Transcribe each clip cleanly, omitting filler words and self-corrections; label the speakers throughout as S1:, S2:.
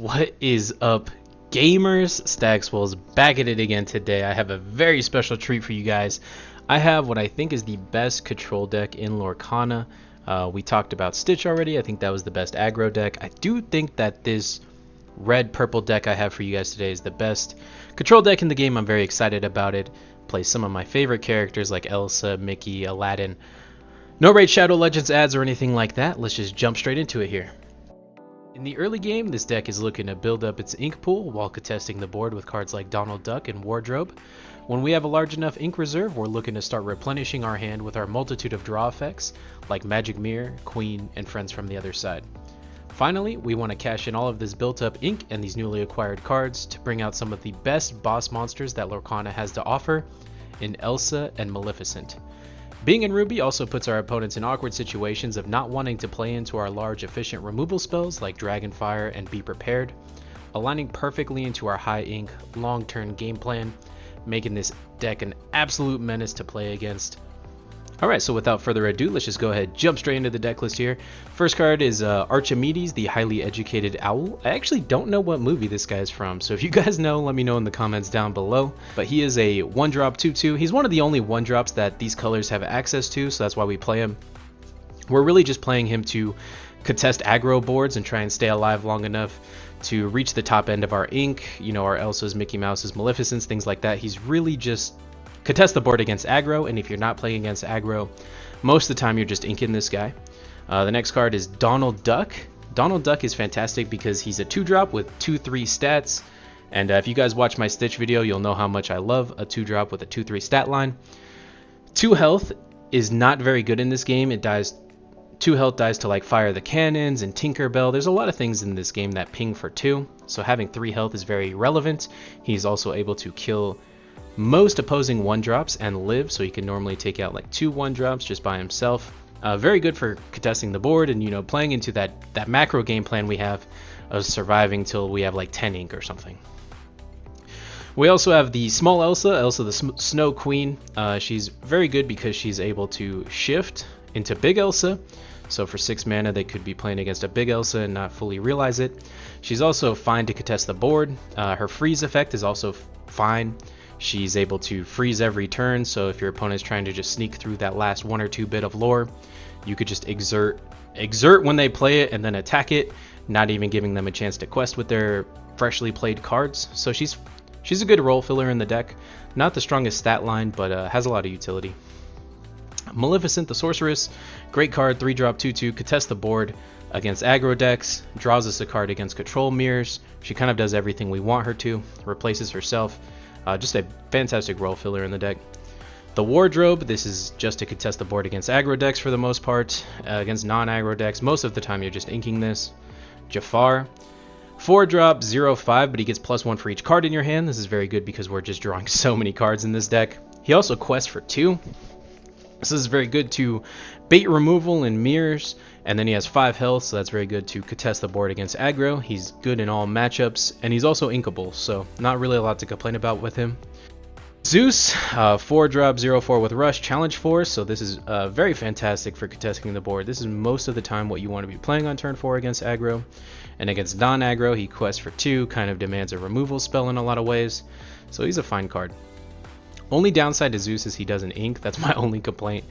S1: What is up, gamers? Staxwell's back at it again today. I have a very special treat for you guys. I have what I think is the best control deck in Lorcana. We talked about Stitch already. I think that was the best aggro deck. I do think that this red-purple deck I have for you guys today is the best control deck in the game. I'm very excited about it. Plays some of my favorite characters like Elsa, Mickey, Aladdin. No Raid Shadow Legends ads or anything like that. Let's just jump straight into it here. In the early game, this deck is looking to build up its ink pool while contesting the board with cards like Donald Duck and Wardrobe. When we have a large enough ink reserve, we're looking to start replenishing our hand with our multitude of draw effects like Magic Mirror, Queen, and Friends from the Other Side. Finally, we want to cash in all of this built up ink and these newly acquired cards to bring out some of the best boss monsters that Lorcana has to offer in Elsa and Maleficent. Being in Ruby also puts our opponents in awkward situations of not wanting to play into our large efficient removal spells like Dragonfire and Be Prepared, aligning perfectly into our high ink long turn game plan, making this deck an absolute menace to play against. Alright, so without further ado, let's just go ahead, jump straight into the deck list here. First card is Archimedes, the highly educated owl. I actually don't know what movie this guy is from, so if you guys know, let me know in the comments down below. But he is a 1-drop 2/2. He's one of the only 1-drops that these colors have access to, so that's why we play him. We're really just playing him to contest aggro boards and try and stay alive long enough to reach the top end of our ink, you know, our Elsas, Mickey Mouses, Maleficents, things like that. He's really just contest the board against aggro, and if you're not playing against aggro, most of the time you're just inking this guy. The next card is Donald Duck. Donald Duck is fantastic because he's a 2-drop with 2/3 stats, and if you guys watch my Stitch video, you'll know how much I love a 2-drop with a 2/3 stat line. 2 health is not very good in this game. It dies 2 health dies to like Fire the Cannons and Tinkerbell. There's a lot of things in this game that ping for 2, so having 3 health is very relevant. He's also able to kill most opposing 1-drops and live, so he can normally take out like 2 1-drops just by himself. Very good for contesting the board and, you know, playing into that macro game plan we have of surviving till we have like 10 ink or something. We also have the small Elsa the Snow Queen. She's very good because she's able to shift into big Elsa. So for 6 mana, they could be playing against a big Elsa and not fully realize it. She's also fine to contest the board. Her freeze effect is also fine. She's able to freeze every turn, so if your opponent's trying to just sneak through that last 1 or 2 bit of lore, you could just exert when they play it and then attack it, not even giving them a chance to quest with their freshly played cards. So she's a good role filler in the deck. Not the strongest stat line, but has a lot of utility. Maleficent the Sorceress, great card, 3-drop 2/2, contest the board against aggro decks, draws us a card against control mirrors. She kind of does everything we want her to, replaces herself. Just a fantastic role filler in the deck. The Wardrobe, this is just to contest the board against aggro decks for the most part. Against non-aggro decks, most of the time you're just inking this. Jafar, 4-drop 0/5, but he gets +1 for each card in your hand. This is very good because we're just drawing so many cards in this deck. He also quests for 2. This is very good to bait removal and mirrors, and then he has 5 health, so that's very good to contest the board against aggro. He's good in all matchups, and he's also inkable, so not really a lot to complain about with him. Zeus, 4-drop 0/4 with Rush, Challenge Force, so this is very fantastic for contesting the board. This is most of the time what you want to be playing on turn 4 against aggro. And against non-aggro, he quests for 2, kind of demands a removal spell in a lot of ways, so he's a fine card. Only downside to Zeus is he doesn't ink, that's my only complaint.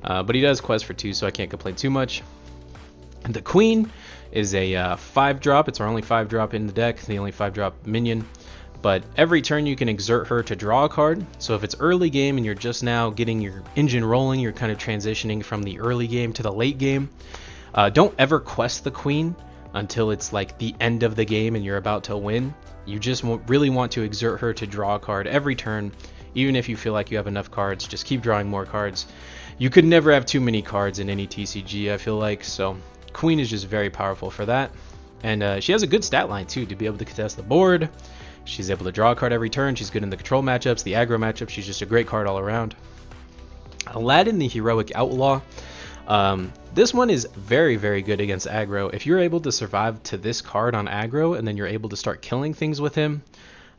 S1: But he does quest for 2, so I can't complain too much. And the Queen is a 5-drop. It's our only 5-drop in the deck, the only 5-drop minion. But every turn you can exert her to draw a card. So if it's early game and you're just now getting your engine rolling, you're kind of transitioning from the early game to the late game, don't ever quest the Queen until it's like the end of the game and you're about to win. You just really want to exert her to draw a card every turn. Even if you feel like you have enough cards, just keep drawing more cards. You could never have too many cards in any TCG, I feel like, so Queen is just very powerful for that. And she has a good stat line too, to be able to contest the board. She's able to draw a card every turn. She's good in the control matchups, the aggro matchups. She's just a great card all around. Aladdin the Heroic Outlaw. This one is very, very good against aggro. If you're able to survive to this card on aggro and then you're able to start killing things with him,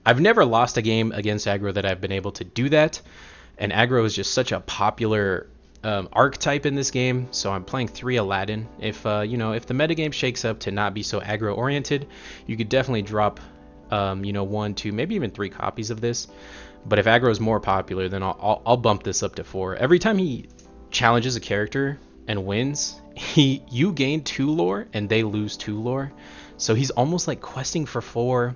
S1: I've never lost a game against aggro that I've been able to do that, and aggro is just such a popular archetype in this game, so I'm playing 3 Aladdin. If you know, if the metagame shakes up to not be so aggro oriented, you could definitely drop you know, 1, 2, maybe even 3 copies of this. But if aggro is more popular, then I'll bump this up to 4. Every time he challenges a character and wins, you gain 2 lore and they lose 2 lore. So he's almost like questing for 4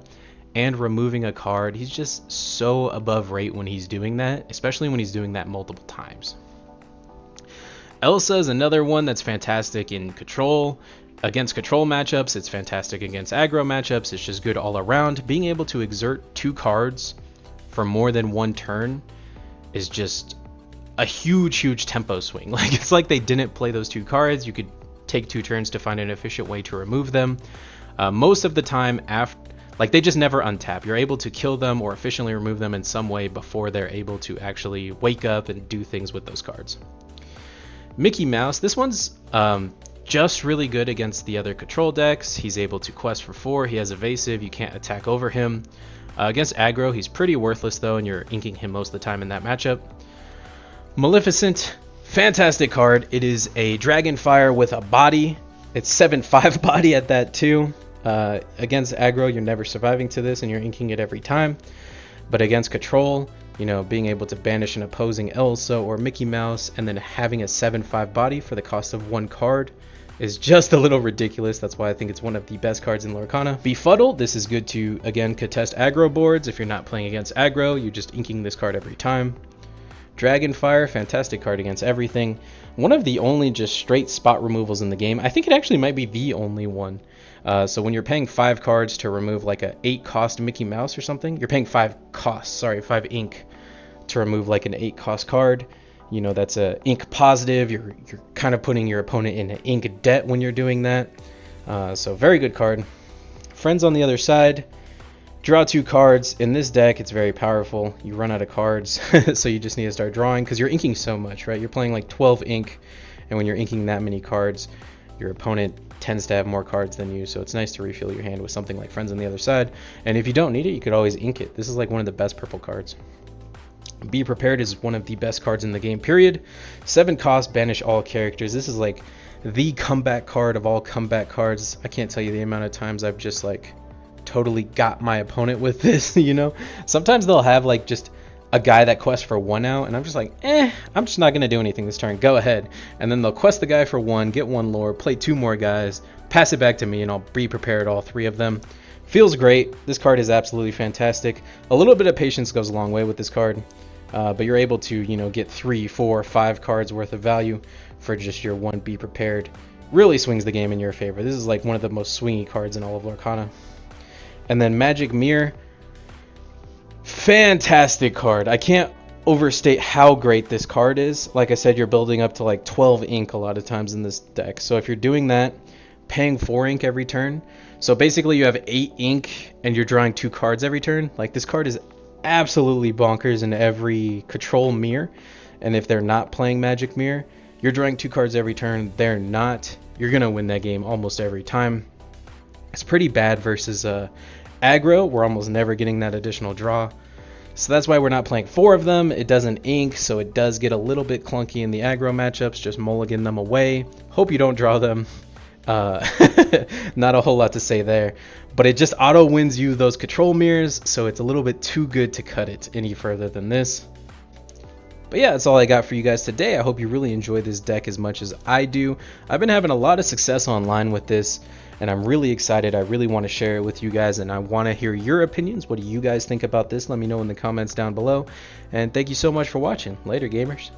S1: and removing a card. He's just so above rate when he's doing that, especially when he's doing that multiple times. Elsa is another one that's fantastic in control. Against control matchups, it's fantastic against aggro matchups. It's just good all around. Being able to exert 2 cards for more than 1 turn is just a huge tempo swing. Like, it's like they didn't play those 2 cards. You could take 2 turns to find an efficient way to remove them. Most of the time, like, they just never untap. You're able to kill them or efficiently remove them in some way before they're able to actually wake up and do things with those cards. Mickey Mouse, this one's just really good against the other control decks. He's able to quest for 4. He has evasive. You can't attack over him. Against aggro, he's pretty worthless though, and you're inking him most of the time in that matchup. Maleficent, fantastic card. It is a Dragonfire with a body. It's 7/5 body at that too. Against aggro, you're never surviving to this, and you're inking it every time. But against control, you know, being able to banish an opposing Elsa or Mickey Mouse and then having a 7/5 body for the cost of 1 card is just a little ridiculous. That's why I think it's one of the best cards in Lorcana. Befuddle, this is good to, again, contest aggro boards. If you're not playing against aggro, you're just inking this card every time. Dragonfire, fantastic card against everything. One of the only just straight spot removals in the game. I think it actually might be the only one. So when you're paying 5 cards to remove like a 8 cost Mickey Mouse or something, you're paying 5 ink to remove like an 8 cost card. You know, that's a ink positive. You're kind of putting your opponent in an ink debt when you're doing that. So very good card. Friends on the other side. Draw 2 cards. In this deck, it's very powerful. You run out of cards, so you just need to start drawing because you're inking so much, right? You're playing like 12 ink, and when you're inking that many cards, your opponent tends to have more cards than you, so it's nice to refill your hand with something like Friends on the Other Side. And if you don't need it, you could always ink it. This is like one of the best purple cards. Be Prepared is one of the best cards in the game, period. 7 cost, banish all characters. This is like the comeback card of all comeback cards. I can't tell you the amount of times I've just like totally got my opponent with this, you know? Sometimes they'll have like just a guy that quests for 1 out, and I'm just like, I'm just not going to do anything this turn. Go ahead. And then they'll quest the guy for 1, get 1 lore, play 2 more guys, pass it back to me, and I'll be prepared all 3 of them. Feels great. This card is absolutely fantastic. A little bit of patience goes a long way with this card, but you're able to, you know, get 3, 4, 5 cards worth of value for just your 1 Be Prepared. Really swings the game in your favor. This is like one of the most swingy cards in all of Lorcana. And then Magic Mirror, fantastic card. I can't overstate how great this card is. Like I said, you're building up to like 12 ink a lot of times in this deck. So if you're doing that, paying 4 ink every turn, so basically you have 8 ink and you're drawing 2 cards every turn. Like, this card is absolutely bonkers in every control mirror. And if they're not playing Magic Mirror, you're drawing 2 cards every turn. They're not. You're gonna win that game almost every time. It's pretty bad versus aggro. We're almost never getting that additional draw. So that's why we're not playing 4 of them. It doesn't ink, so it does get a little bit clunky in the aggro matchups. Just mulligan them away. Hope you don't draw them. Not a whole lot to say there. But it just auto wins you those control mirrors, so it's a little bit too good to cut it any further than this. But yeah, that's all I got for you guys today. I hope you really enjoy this deck as much as I do. I've been having a lot of success online with this, and I'm really excited. I really want to share it with you guys, and I want to hear your opinions. What do you guys think about this? Let me know in the comments down below. And thank you so much for watching. Later, gamers.